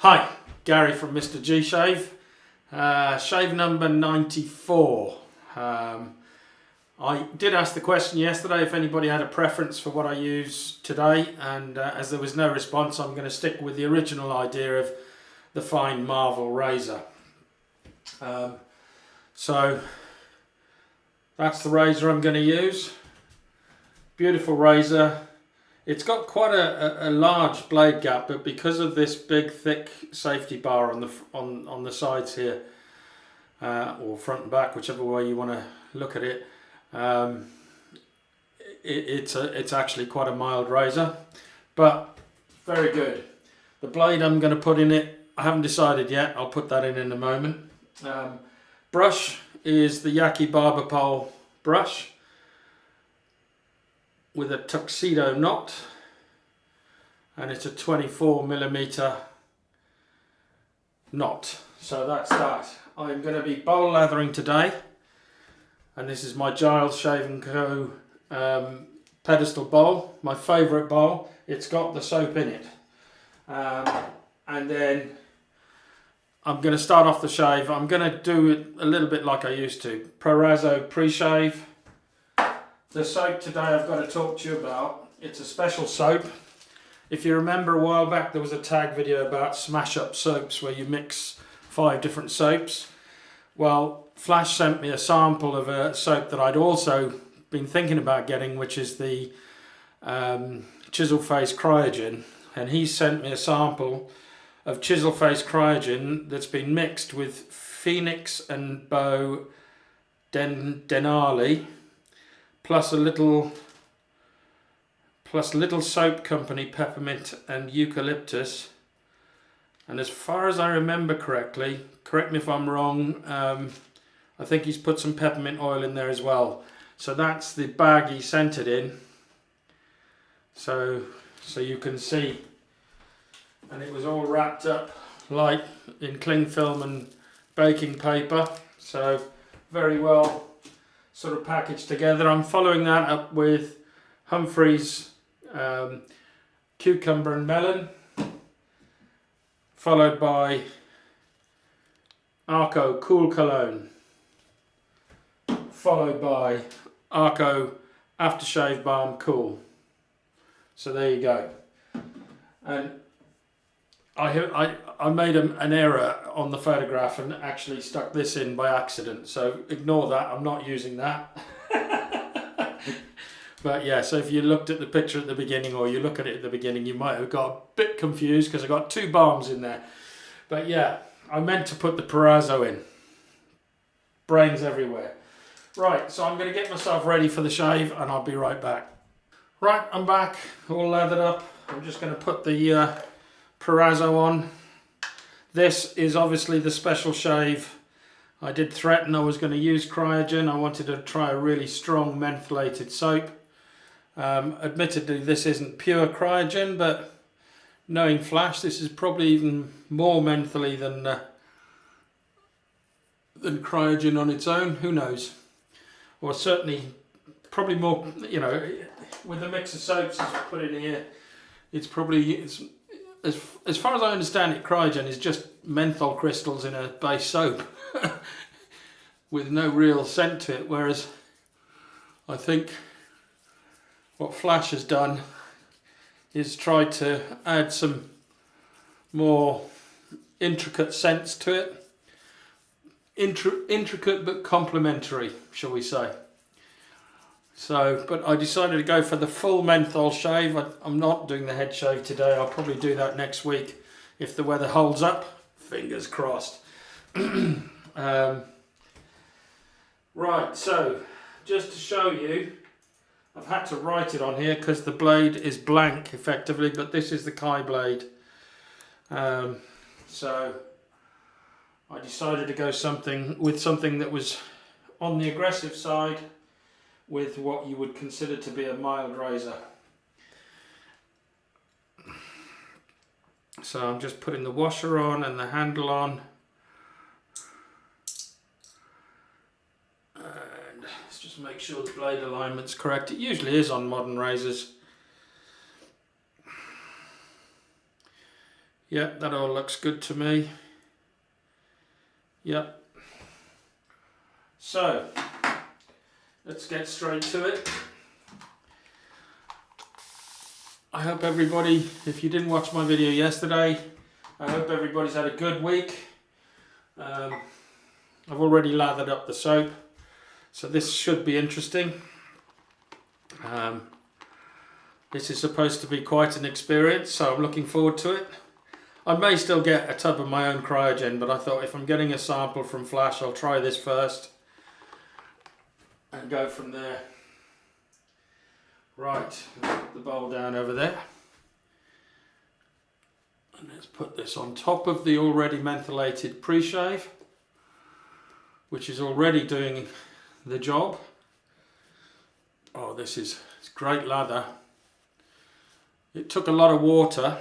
Hi, Gary from MrG Shave, shave number 94. I did ask the question yesterday if anybody had a preference for what I use today, and as there was no response, I'm going to stick with the original idea of the fine Marvel razor. So that's the razor I'm going to use. Beautiful razor. It's got quite a large blade gap, but because of this big thick safety bar on the sides here, or front and back, whichever way you want to look at it, it's actually quite a mild razor, but very good. The blade I'm going to put in it, I haven't decided yet. I'll put that in a moment. Brush is the Yaqi barber-pole brush with a tuxedo knot, and it's a 24mm knot. So that's that. I'm going to be bowl lathering today, and this is my Giles Shave & Co. Pedestal bowl, my favourite bowl. It's got the soap in it, and then I'm going to start off the shave. I'm going to do it a little bit like I used to. Proraso pre-shave. The soap today I've got to talk to you about. It's a special soap. If you remember a while back, there was a tag video about smash up soaps where you mix 5 different soaps. Well, Flash sent me a sample of a soap that I'd also been thinking about getting, which is the Chiseled Face Cryogen. And he sent me a sample of Chiseled Face Cryogen that's been mixed with Phoenix and Beau Denali, plus a little soap company, Peppermint and Eucalyptus. And as far as I remember correctly, correct me if I'm wrong, I think he's put some peppermint oil in there as well. So that's the bag he sent it in. So you can see. And it was all wrapped up like in cling film and baking paper. So very well sort of packaged together. I'm following that up with Humphreys cucumber and melon, followed by Arko cool cologne, followed by Arko aftershave balm cool. So there you go. And I made an error on the photograph and actually stuck this in by accident, so ignore that. I'm not using that. But yeah, so if you looked at the picture at the beginning, or you look at it at the beginning, you might have got a bit confused because I got 2 balms in there. But yeah, I meant to put the Proraso in. Brains everywhere. Right, so I'm going to get myself ready for the shave and I'll be right back. Right, I'm back, all lathered up. I'm just going to put the Proraso on. This is obviously the special shave. I did threaten I was going to use Cryogen. I wanted to try a really strong mentholated soap. Admittedly, this isn't pure Cryogen, but knowing Flash, this is probably even more mentholy than Cryogen on its own. Who knows? Or certainly, probably more. You know, with the mix of soaps as put in here, it's probably as far as I understand it, Cryogen is just menthol crystals in a base soap with no real scent to it, whereas I think what Flash has done is try to add some more intricate scents to it. Intricate but complementary, shall we say. So, but I decided to go for the full menthol shave. I'm not doing the head shave today. I'll probably do that next week if the weather holds up. Fingers crossed. Right, so just to show you, I've had to write it on here because the blade is blank effectively, but this is the Kai blade. So I decided to go with something that was on the aggressive side, with what you would consider to be a mild razor. So I'm just putting the washer on and the handle on. And let's just make sure the blade alignment's correct. It usually is on modern razors. Yeah, that all looks good to me. Yep. So, let's get straight to it. I hope everybody, if you didn't watch my video yesterday, I hope everybody's had a good week. I've already lathered up the soap, so this should be interesting. This is supposed to be quite an experience, so I'm looking forward to it. I may still get a tub of my own Cryogen, but I thought if I'm getting a sample from Flash, I'll try this first and go from there. Right, let's put the bowl down over there. And let's put this on top of the already mentholated pre-shave, which is already doing the job. Oh, this is great lather. It took a lot of water.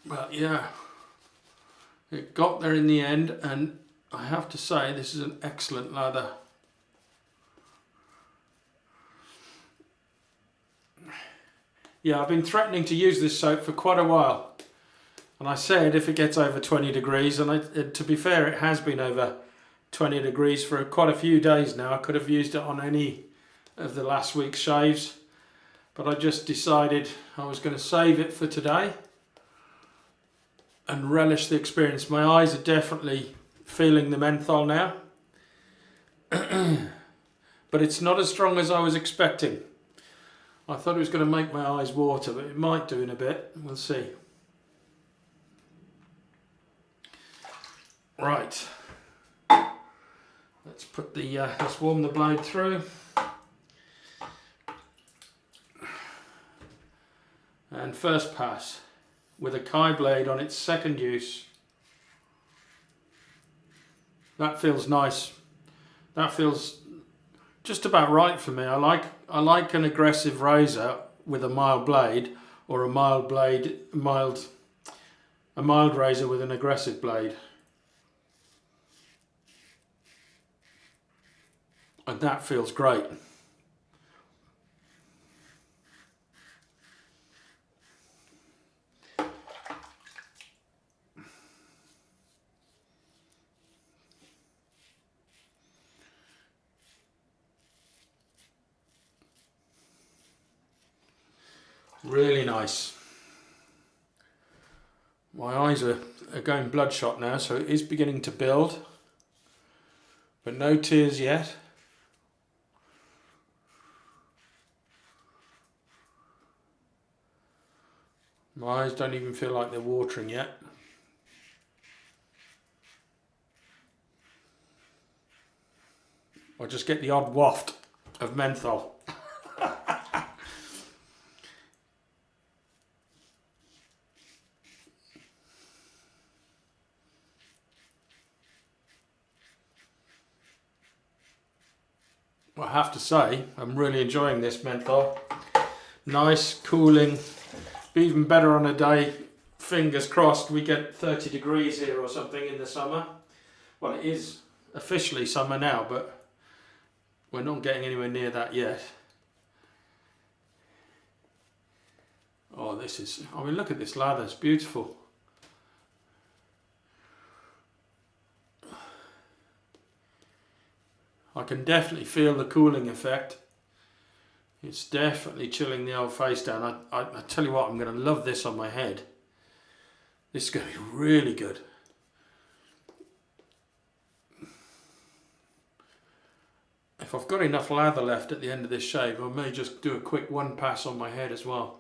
But yeah, it got there in the end, and I have to say this is an excellent lather. Yeah, I've been threatening to use this soap for quite a while, and I said if it gets over 20 degrees, and to be fair, it has been over 20 degrees for quite a few days now. I could have used it on any of the last week's shaves, but I just decided I was going to save it for today and relish the experience. My eyes are definitely feeling the menthol now, but it's not as strong as I was expecting. I thought it was going to make my eyes water, but it might do in a bit. We'll see. Right. Let's put the let's warm the blade through. And first pass with a Kai blade on its second use. That feels nice. That feels just about right for me. I like an aggressive razor with a mild blade, or a mild razor with an aggressive blade. And that feels great. Really nice. My eyes are going bloodshot now, so it is beginning to build, but no tears yet. My eyes don't even feel like they're watering yet. I just get the odd waft of menthol. I have to say, I'm really enjoying this menthol. Nice, cooling. Be even better on a day, fingers crossed, we get 30 degrees here or something in the summer. Well, it is officially summer now, but we're not getting anywhere near that yet. Oh, this is, I mean, look at this lather, it's beautiful. I can definitely feel the cooling effect. It's definitely chilling the old face down. I tell you what, I'm going to love this on my head. This is going to be really good. If I've got enough lather left at the end of this shave, I may just do a quick one pass on my head as well.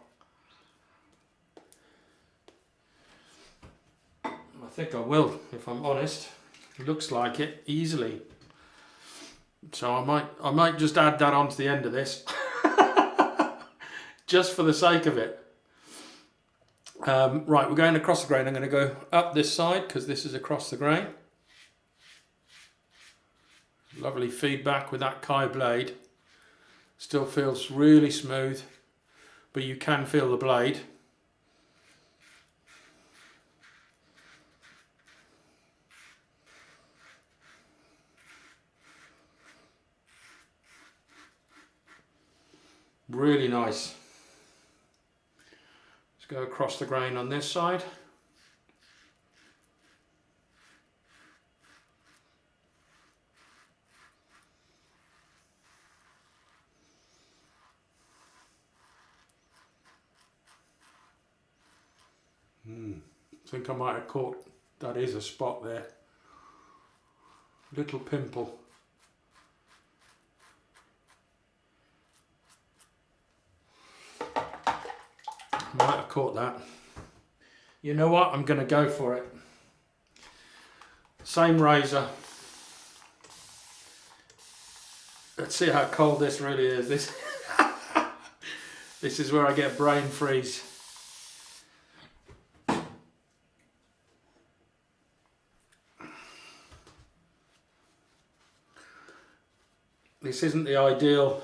I think I will, if I'm honest. It looks like it, easily. So I might just add that on to the end of this. Just for the sake of it. Right, we're going across the grain. I'm going to go up this side because this is across the grain. Lovely feedback with that Kai blade. Still feels really smooth, but you can feel the blade. Really nice. Let's go across the grain on this side. I think I might have caught, that is a spot there. Little pimple. Might have caught that. You know what? I'm going to go for it. Same razor. Let's see how cold this really is. This is where I get brain freeze. This isn't the ideal.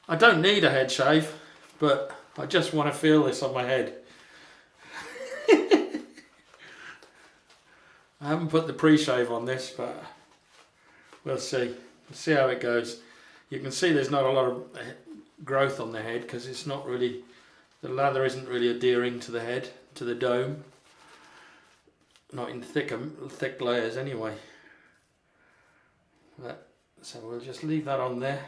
I don't need a head shave, but I just want to feel this on my head. I haven't put the pre-shave on this, but we'll see. We'll see how it goes. You can see there's not a lot of growth on the head because it's not really, the lather isn't really adhering to the head, to the dome. Not in thick layers anyway. So we'll just leave that on there.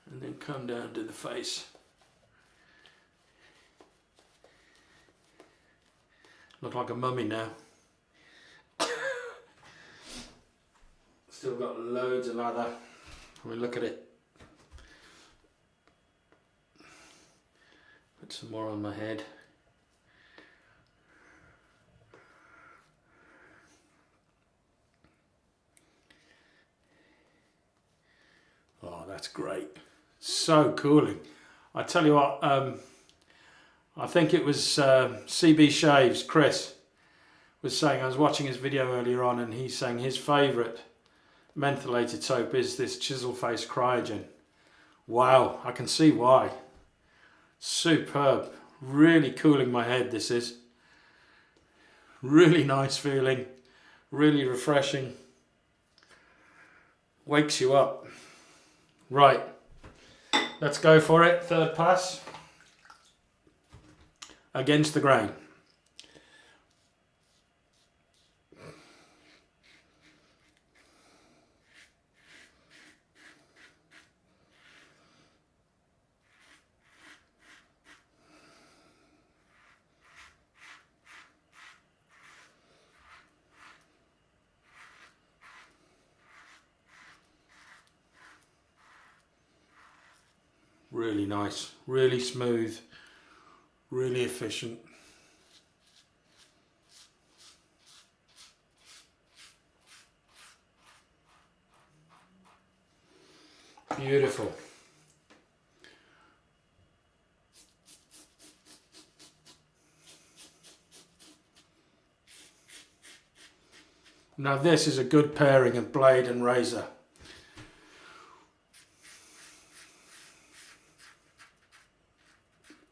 And then come down to the face. Look like a mummy now. Still got loads of lather. I mean, look at it. Put some more on my head. Oh, that's great. So cooling. I tell you what, I think it was CB Shaves, Chris, was saying, I was watching his video earlier on, and he's saying his favourite mentholated soap is this Chiseled Face Cryogen. Wow, I can see why. Superb. Really cooling my head, this is. Really nice feeling. Really refreshing. Wakes you up. Right. Let's go for it. Third pass. Against the grain. Really nice, really smooth, really efficient. Beautiful. Now this is a good pairing of blade and razor.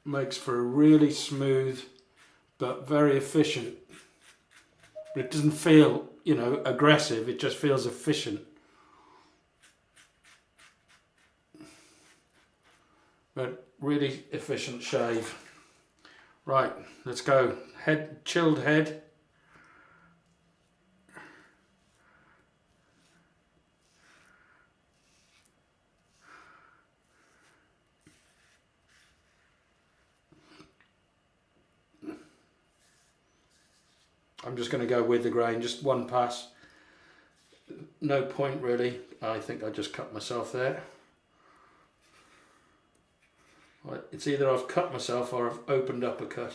Makes for a really smooth but very efficient. It doesn't feel, you know, aggressive, it just feels efficient. But really efficient shave. Right, let's go. Head, chilled head. I'm just going to go with the grain, just one pass. No point really. I think I just cut myself there. It's either I've cut myself or I've opened up a cut.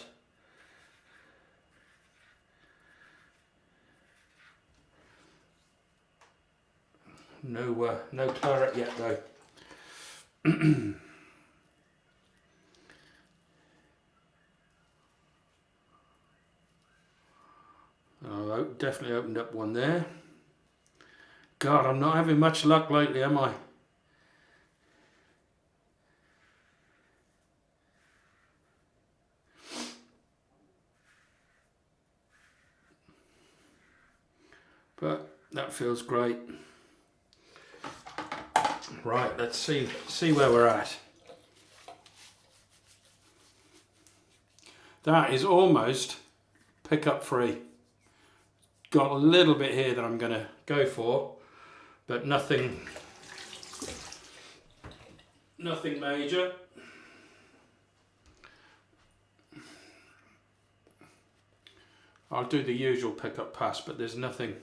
No claret yet though. Oh, definitely opened up one there. God, I'm not having much luck lately, am I? But that feels great. Right, let's see where we're at. That is almost pickup free. Got a little bit here that I'm going to go for, but nothing major. I'll do the usual pickup pass, but there's nothing.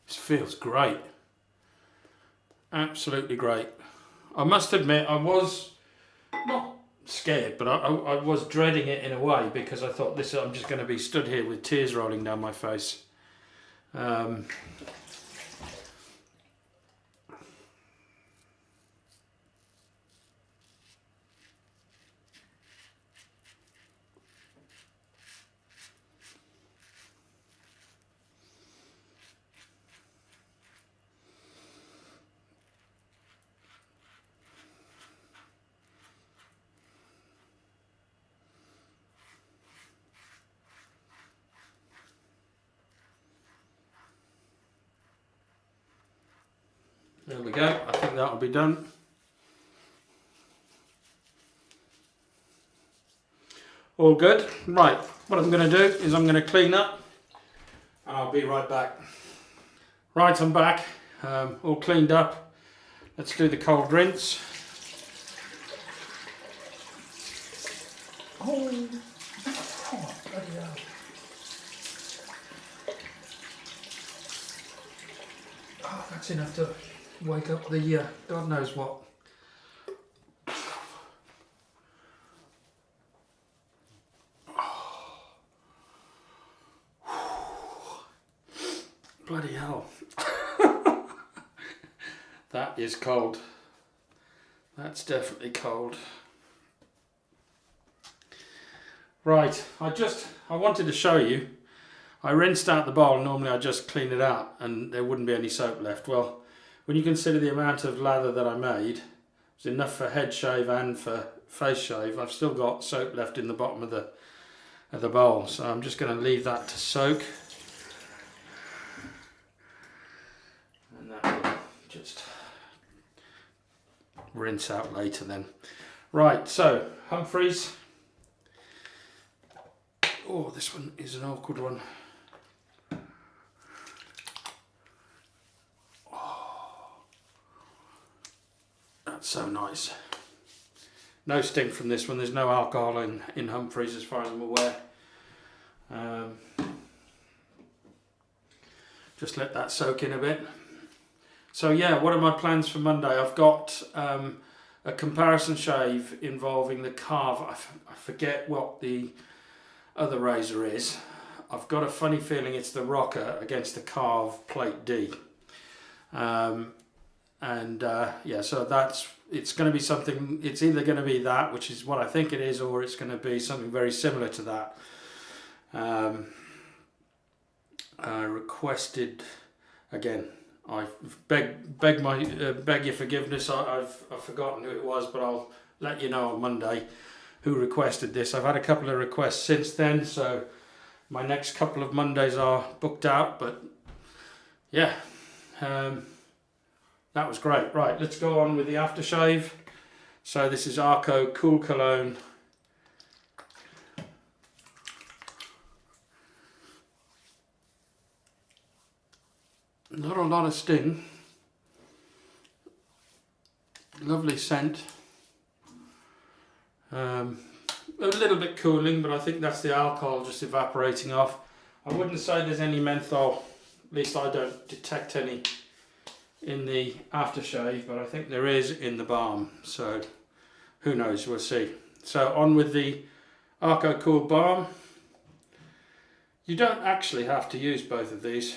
This feels great. Absolutely great. I must admit, I was not scared, but I was dreading it in a way, because I thought I'm just going to be stood here with tears rolling down my face. There we go, I think that'll be done. All good. Right, what I'm going to do is I'm going to clean up and I'll be right back. Right, I'm back, all cleaned up. Let's do the cold rinse. Oh, bloody hell. Oh, that's enough to wake up the God knows what. Bloody hell. That is cold. That's definitely cold. Right, I wanted to show you. I rinsed out the bowl. Normally I just clean it out and there wouldn't be any soap left. Well, when you consider the amount of lather that I made, it was enough for head shave and for face shave. I've still got soap left in the bottom of the bowl, so I'm just going to leave that to soak. And that will just rinse out later then. Right, so Humphreys. Oh, this one is an awkward one. So nice. No stink from this one. There's no alcohol in Humphreys as far as I'm aware. Just let that soak in a bit. So yeah, what are my plans for Monday? I've got a comparison shave involving the carve. I forget what the other razor is. I've got a funny feeling it's the rocker against the carve plate D. Yeah, so it's going to be something. It's either going to be that, which is what I think it is, or it's going to be something very similar to that. I requested again. I beg your forgiveness. I've forgotten who it was, but I'll let you know on Monday who requested this. I've had a couple of requests since then, so my next couple of Mondays are booked out. But yeah. That was great. Right, let's go on with the aftershave. So this is Arko Cool Cologne. Not a lot of sting. Lovely scent. A little bit cooling, but I think that's the alcohol just evaporating off. I wouldn't say there's any menthol, at least I don't detect any in the aftershave, but I think there is in the balm, so who knows, we'll see. So on with the Arko Cool Balm. You don't actually have to use both of these,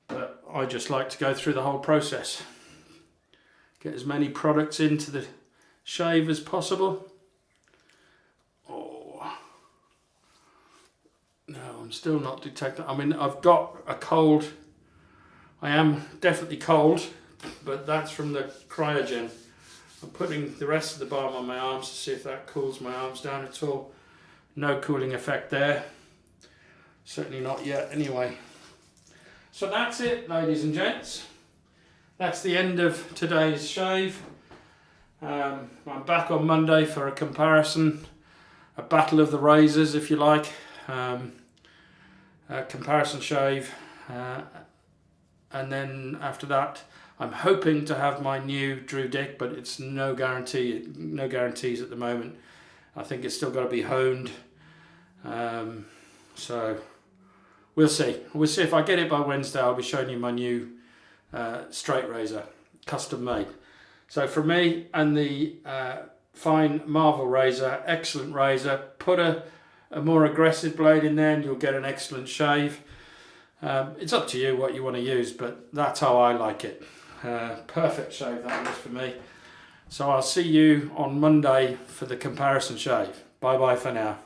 but I just like to go through the whole process. Get as many products into the shave as possible. Oh, no, I'm still not detecting. I mean, I've got a cold. I am definitely cold, but that's from the Cryogen. I'm putting the rest of the balm on my arms to see if that cools my arms down at all. No cooling effect there. Certainly not yet anyway. So that's it, ladies and gents. That's the end of today's shave. I'm back on Monday for a comparison, a battle of the razors if you like, a comparison shave, and then after that I'm hoping to have my new Drew Dick, but it's no guarantees at the moment. I think it's still got to be honed, so we'll see. We'll see if I get it by Wednesday. I'll be showing you my new straight razor, custom made. So for me and the fine Marvel razor, excellent razor. Put a more aggressive blade in there and you'll get an excellent shave. It's up to you what you want to use, but that's how I like it. Perfect shave that was for me. So I'll see you on Monday for the comparison shave. Bye bye for now.